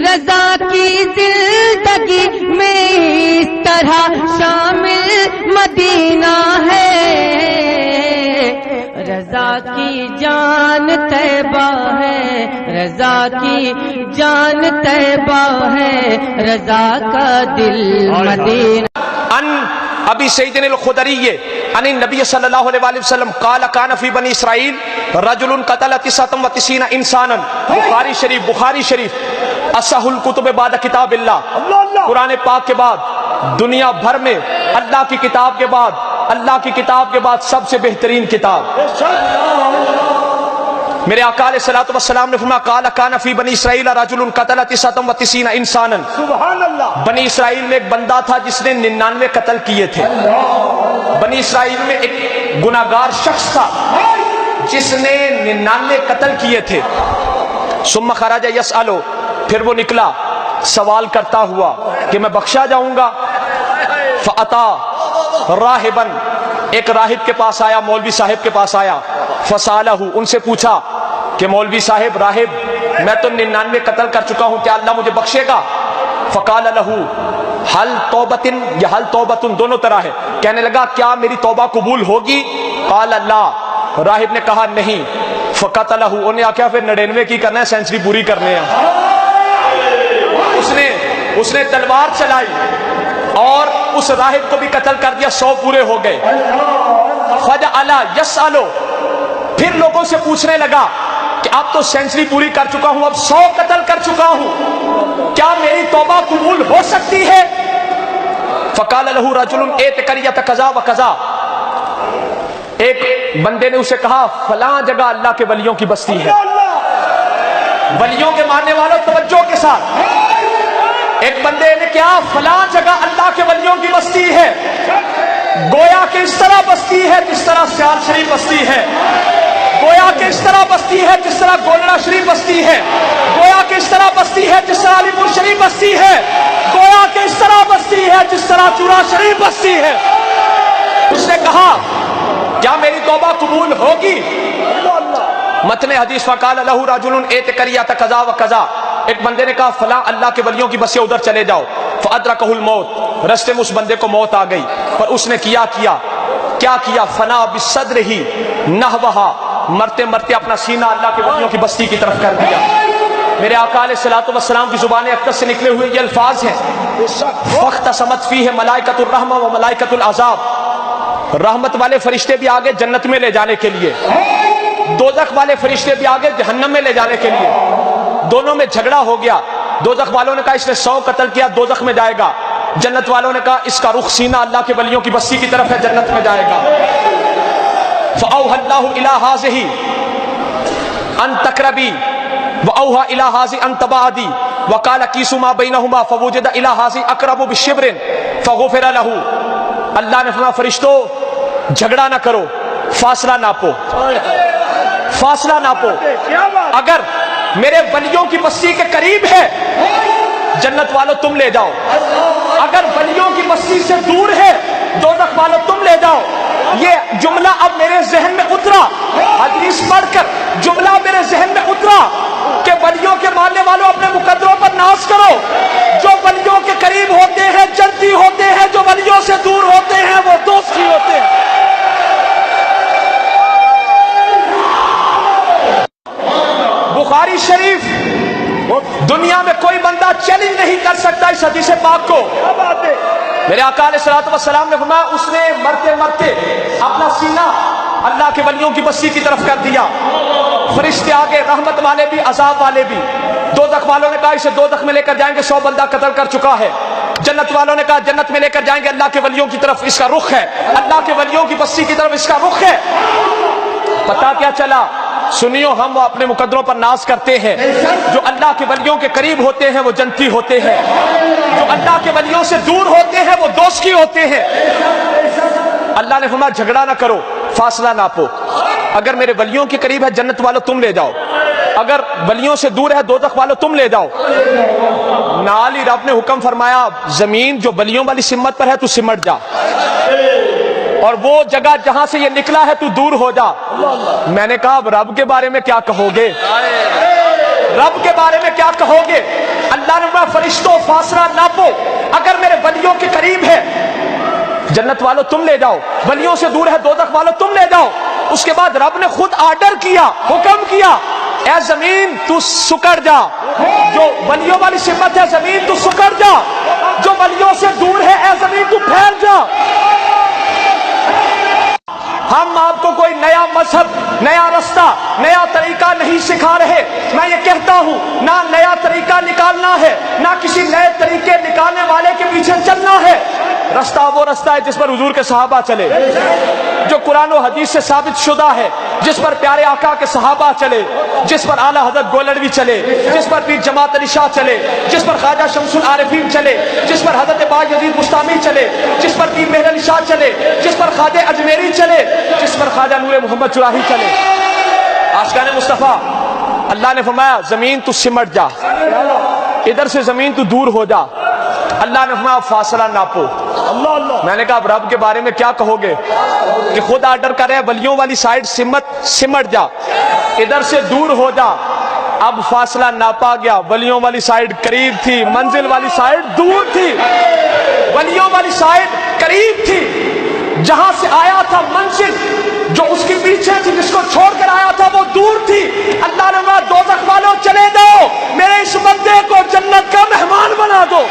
رضا کی زندگی میں اس طرح شامل مدینہ ہے، رضا کی جان طیبہ ہے، رضا کی جان طیبہ ہے، رضا کا دل مدینہ۔ ان ابی سعید الخدری ان النبی صلی اللہ علیہ وآلہ وسلم قال کان فی بنی اسرائیل رجل قتل 99 انسانا، بخاری شریف اصح الکتب بعد کتاب اللہ، قرآن پاک کے بعد دنیا بھر میں اللہ کی کتاب کے بعد، اللہ کی کتاب کے بعد سب سے بہترین کتاب۔ میرے آقا علیہ الصلوۃ والسلام نے فرمایا قال کان فی بنی اسرائیل رجل قتل 99 انسانا، سبحان اللہ۔ بنی اسرائیل میں ایک بندہ تھا جس نے 99 قتل کیے تھے۔ بنی اسرائیل میں ایک گناہگار شخص تھا جس نے 99 قتل کیے تھے۔ ثم خرج یسأل، پھر وہ نکلا سوال کرتا ہوا کہ میں بخشا جاؤں گا۔ فاتا راہبا، ایک راہب کے پاس آیا، مولوی صاحب کے پاس آیا۔ فسالہ، ان سے پوچھا کہ مولوی صاحب، راہب، میں تو 99 قتل کر چکا ہوں، کیا اللہ مجھے بخشے گا؟ فقال لہ حل توبۃ یا حل توبۃ، دونوں طرح ہے۔ کہنے لگا کیا میری توبہ قبول ہوگی؟ قال اللہ، راہب نے کہا نہیں۔ فقتلہ، انہیں آخیا پھر 99 کی کرنا ہے، سینچری پوری کرنے ہیں۔ اس نے تلوار چلائی اور اس راہب کو بھی قتل کر دیا، 100 پورے ہو گئے۔ فجعل یسأل، پھر لوگوں سے پوچھنے لگا کہ اب تو سینچری پوری کر چکا ہوں، اب 100 قتل کر چکا ہوں، کیا میری توبہ قبول ہو سکتی ہے؟ فقال له رجل ائت قرية كذا وكذا، ایک بندے نے اسے کہا فلاں جگہ اللہ کے ولیوں کی بستی ہے۔ ولیوں کے ماننے والوں توجہ کے ساتھ، ایک بندے نے کیا فلاں جگہ اللہ کے ولیوں کی بستی ہے، گویا کہ اس طرح بستی ہے جس طرح سیال شریف بستی ہے، گویا کہ اس طرح بستی ہے جس طرح گولڑا شریف بستی ہے، گویا کہ اس طرح بستی ہے جس طرح علی پور شریف بستی ہے، گویا کہ اس طرح بستی ہے جس طرح چورا شریف بستی ہے۔ اس نے کہا کیا میری توبہ قبول ہوگی؟ متن حدیث فقال لہ رجل ائت قرية كذا وكذا، ایک بندے نے کہا فلاں اللہ کے ولیوں کی بسیں ادھر چلے جاؤ۔ فادرکہ الموت، رستے میں اس بندے کو موت آ گئی، پر اس نے کیا فنا بصدرہ نحوہا، مرتے مرتے اپنا سینہ اللہ کے ولیوں کی بستی کی طرف کر دیا۔ میرے آقا علیہ الصلوۃ والسلام کی زبان اقدس سے نکلے ہوئے یہ الفاظ ہیں فاختصمت فیہ ملائکۃ الرحمہ و ملائکۃ العذاب، رحمت والے فرشتے بھی آگے جنت میں لے جانے کے لیے، دوزخ والے فرشتے بھی آگے جہنم میں لے جانے کے لیے۔ دونوں میں جھگڑا ہو گیا، دوزخ والوں نے کہا اس نے 100 قتل کیا، دوزخ میں جائے گا، جنت والوں نے کہا اس کا رخ سینہ اللہ کے ولیوں کی بستی کی طرف ہے، جنت میں جائے گا۔ فأوحى الله إلى هذه أن تقربي وأوحى إلى هذه أن تبعدي وقال قيسوا ما بينهما فوجد إلى هذه أقرب بشبر فغفر له۔ اللہ نے فرمایا فرشتوں جھگڑا نہ کرو، فاصلہ ناپو، فاصلہ ناپو، اگر میرے ولیوں کی بستی کے قریب ہے جنت والوں تم لے جاؤ، اگر ولیوں کی بستی سے دور ہے دوزخ والوں تم لے جاؤ۔ یہ جملہ اب میرے ذہن میں اترا، حدیث پڑھ کر جملہ میرے ذہن میں اترا کہ ولیوں کے ماننے والوں اپنے مقدروں پر ناز کرو، جو ولیوں کے قریب ہوتے ہیں جنتی ہوتے ہیں، جو ولیوں سے دور ہوتے ہیں وہ دوستی ہوتے ہیں۔ بخاری شریف، دنیا میں کوئی بندہ چیلنج نہیں کر سکتا اس حدیث پاک کو۔ میرے آقا علیہ الصلوۃ والسلام نے فرمایا اس نے مرتے مرتے اپنا سینہ اللہ کے ولیوں کی بستی کی طرف کر دیا۔ فرشتے آگے، رحمت والے بھی عذاب والے بھی۔ دوزخ والوں نے کہا اسے دوزخ میں لے کر جائیں گے، 100 بندہ قتل کر چکا ہے۔ جنت والوں نے کہا جنت میں لے کر جائیں گے، اللہ کے ولیوں کی طرف اس کا رخ ہے، اللہ کے ولیوں کی بستی کی طرف اس کا رخ ہے۔ پتہ کیا چلا؟ سنیو، ہم وہ اپنے مقدروں پر ناز کرتے ہیں، جو اللہ کے ولیوں کے قریب ہوتے ہیں وہ جنتی ہوتے ہیں، جو اللہ کے ولیوں سے دور ہوتے ہیں وہ دوستی ہوتے ہیں۔ اللہ نے فرمایا جھگڑا نہ کرو، فاصلہ ناپو، اگر میرے ولیوں کے قریب ہے جنت والوں تم لے جاؤ، اگر ولیوں سے دور ہے دوزخ والوں تم لے جاؤ۔ نال ہی رب نے حکم فرمایا زمین جو ولیوں والی سمت پر ہے تو سمٹ جا، اور وہ جگہ جہاں سے یہ نکلا ہے تو دور ہو جا۔ میں نے کہا اب رب کے بارے میں کیا کہو گے؟ رب کے بارے میں کیا کہو گے؟ اللہ فرمایا فرشتوں فاصلہ ناپو، اگر میرے ولیوں کے قریب ہے جنت والوں تم لے جاؤ، ولیوں سے دور ہے دوزخ والوں تم لے جاؤ۔ اس کے بعد رب نے خود آرڈر کیا، حکم کیا، اے زمین تو سکڑ جا، جو ولیوں والی سمت ہے زمین تو سکڑ جا، جو ولیوں سے دور ہے اے زمین تو پھیل جا۔ ہم آپ کو کوئی نیا مذہب، نیا رستہ، نیا طریقہ نہیں سکھا رہے۔ میں یہ کہتا ہوں نہ نیا طریقہ نکالنا ہے، نہ کسی نئے طریقے نکالنے والے کے پیچھے چلنا ہے۔ رستہ وہ رستہ ہے جس پر حضور کے صحابہ چلے، جو قرآن و حدیث سے ثابت شدہ ہے، جس پر پیارے آقا کے صحابہ چلے، جس پر اعلیٰ حضرت گولڑوی چلے، جس پر پیر جماعت علی شاہ چلے، جس پر خواجہ شمس العارفین چلے، جس پر حضرت بایزید بستامی چلے، جس پر پیر مہر علی شاہ چلے، جس پر خواجہ اجمیری چلے، جس پر خواجہ نور محمد چراہی چلے۔ عاشقان مصطفیٰ، اللہ نے فرمایا زمین تو سمٹ جا، ادھر سے زمین تو دور ہو جا۔ اللہ نے فرمایا فاصلہ ناپو۔ میں نے کہا اب رب کے بارے میں کیا کہو گے کہ خود آرڈر کر رہے ہیں ولیوں والی سائڈ سمٹ جا، ادھر سے دور ہو جا۔ اب فاصلہ ناپا گیا، ولیوں والی سائڈ قریب تھی، منزل والی سائڈ دور تھی۔ ولیوں والی سائڈ قریب تھی، جہاں سے آیا تھا منزل جو اس کے پیچھے تھی، جس کو چھوڑ کر آیا تھا وہ دور تھی۔ اللہ نے کہا دوزخ والوں چلے جاؤ، میرے اس بندے کو جنت کا مہمان بنا دو۔